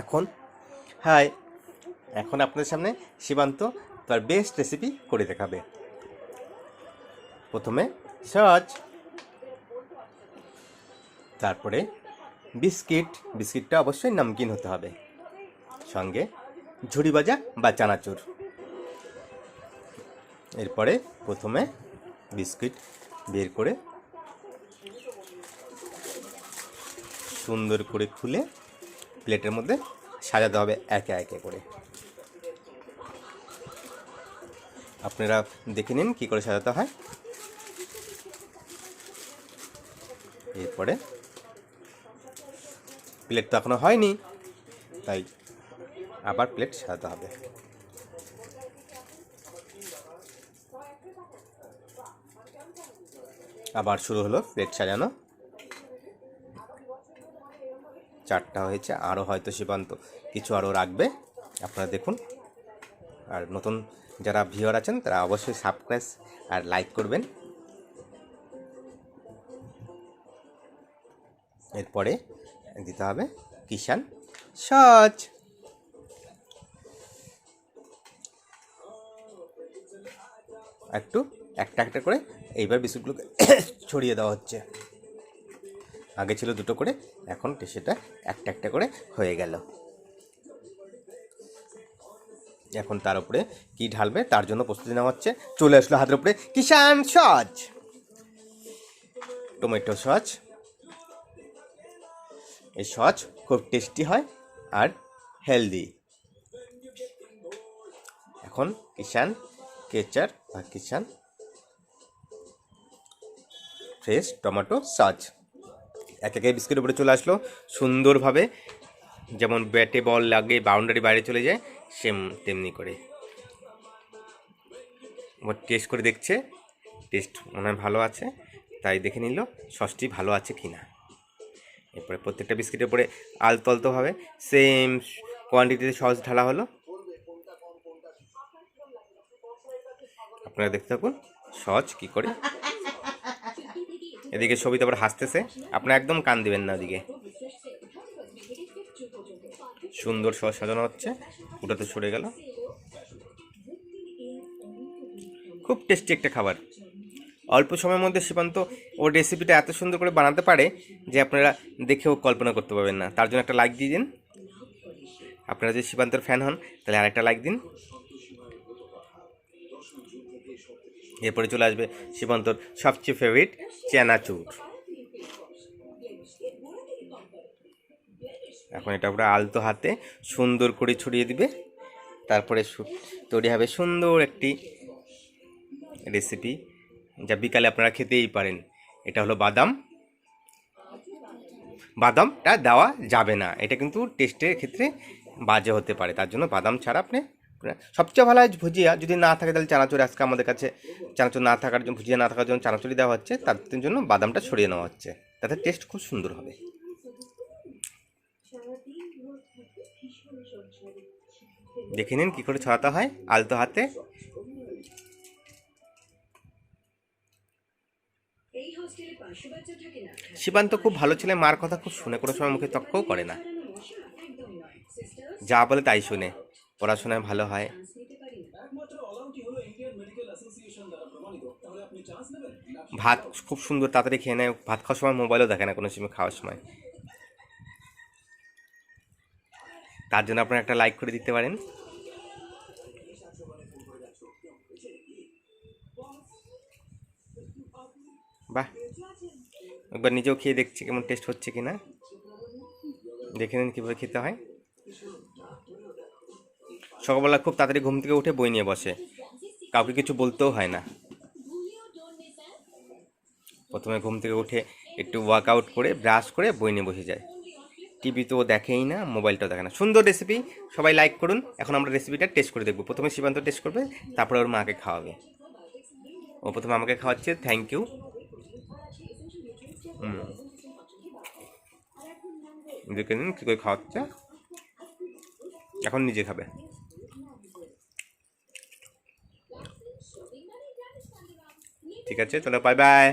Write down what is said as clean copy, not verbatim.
এখন হাই এখন আপনাদের সামনে সীমান্ত তার বেস্ট রেসিপি করে দেখাবে। প্রথমে সস, তারপরে বিস্কিটটা অবশ্যই নামকিন হতে হবে, সঙ্গে ঝুড়ি ভাজা বা চানাচুর। এরপরে প্রথমে বিস্কিট বের করে সুন্দর করে খুলে প্লেটের মধ্যে সাজাতে হবে একে একে করে। আপনারা দেখে নিন কী করে সাজাতে হয়। এরপরে প্লেট তো এখনো হয়নি, তাই আবার প্লেট সাজাতে হবে। আবার শুরু হলো প্লেট সাজানো। 4টা হয়েছে, আরও হয়তো সীমান্ত কিছু আরও রাখবে, আপনারা দেখুন। আর নতুন যারা ভিউয়ার আছেন তারা অবশ্যই সাবস্ক্রাইব আর লাইক করবেন। এরপরে দিতে হবে কিষান সস। একটা একটা করে এইবার বিস্কুটগুলোকে ছড়িয়ে দেওয়া হচ্ছে। আগে ছিল 2টো করে, এখন সেটা একটা একটা করে হয়ে গেল। এখন তার উপরে কি ঢালবে তার জন্য প্রস্তুতি নেওয়া হচ্ছে। চলে আসলো হাতের উপরে কিষান সস, টমেটো সস। এই সস খুব টেস্টি হয় আর হেলদি। এখন কিষান কেচার বা কিষান ফ্রেশ টমেটো সস এক একে বিস্কুটের উপরে চলে আসলো সুন্দরভাবে। যেমন ব্যাটে বল লাগে বাউন্ডারি বাইরে চলে যায়, সেম তেমনি করে টেস্ট করে দেখছে। টেস্ট মনে হয় ভালো আছে, তাই দেখে নিল সসটি ভালো আছে কি না। এরপরে প্রত্যেকটা বিস্কিটের উপরে আলতো আলতোভাবে সেম কোয়ান্টিটিতে সস ঢালা হলো। আপনারা দেখতে থাকুন সস কী করে। এদিকে সবিতা আবার হাসতেছে, আপনারা একদম কান দিবেন না। ওদিকে সুন্দর সস সাজানো হচ্ছে, ওটাতে সরে গেল। খুব টেস্টি একটা খাবার। অল্প সময়ের মধ্যে সীমান্ত ওর রেসিপিটা এত সুন্দর করে বানাতে পারে যে আপনারা দেখেও কল্পনা করতে পারবেন না। তার জন্য একটা লাইক দিয়ে দিন। আপনারা যদি সীমান্তর ফ্যান হন তাহলে আরেকটা লাইক দিন। এরপরে চলে আসবে সীমান্তর সবচেয়ে ফেভারিট চানাচুর। এখন এটা পুরো আলতো হাতে সুন্দর করে ছড়িয়ে দিবে। তারপরে তৈরি হবে সুন্দর একটি রেসিপি, যা বিকালে আপনারা খেতেই পারেন। এটা হলো বাদামটা দেওয়া যাবে না, এটা কিন্তু টেস্টের ক্ষেত্রে বাজে হতে পারে। তার জন্য বাদাম ছাড়া আপনি সবচেয়ে ভালো হয় ভুজিয়া। যদি না থাকে তাহলে চানাচুর। আজকে আমাদের কাছে চানাচুর না থাকার জন্য, ভুজিয়া না থাকার জন্য চানাচুরি দেওয়া হচ্ছে, তার জন্য বাদামটা ছড়িয়ে নেওয়া হচ্ছে, তাতে টেস্ট খুব সুন্দর হবে। দেখে নিন কী করে ছড়াতে হয় আলতো হাতে। সীমান্ত খুব ভালো ছেলে, মার কথা খুব শুনে, কোনো সময় মুখে তক্কও করে না, যা বলে তাই শুনে। পড়াশোনায় ভালো হয়। ভাত খুব সুন্দর তাড়াতাড়ি খেয়ে নেয়, ভাত খাওয়ার সময় মোবাইলও দেখে না কোনো সময় খাওয়ার সময়। তার জন্য আপনারা একটা লাইক করে দিতে পারেন। বাহ, একবার নিজেও খেয়ে দেখছি কেমন টেস্ট হচ্ছে কিনা। দেখে নিন কীভাবে খেতে হয়। সকালবেলা খুব তাড়াতাড়ি ঘুম থেকে উঠে বই নিয়ে বসে, কাউকে কিছু বলতেও হয় না। প্রথমে ঘুম থেকে উঠে একটু ওয়ার্কআউট করে ব্রাশ করে বই নিয়ে বসে যায়। টিভি তো দেখেই না, মোবাইলটাও দেখে না। সুন্দর রেসিপি, সবাই লাইক করুন। এখন আমরা রেসিপিটা টেস্ট করে দেখবো। প্রথমে সীমান্ত টেস্ট করবে, তারপরে ওর মাকে খাওয়াবে। ও প্রথমে আমাকে খাওয়াচ্ছে, থ্যাংক ইউ। দেখে নিন কী করে খাওয়াচ্ছে। এখন নিজে খাবে। ঠিক আছে, চলো বাই বাই।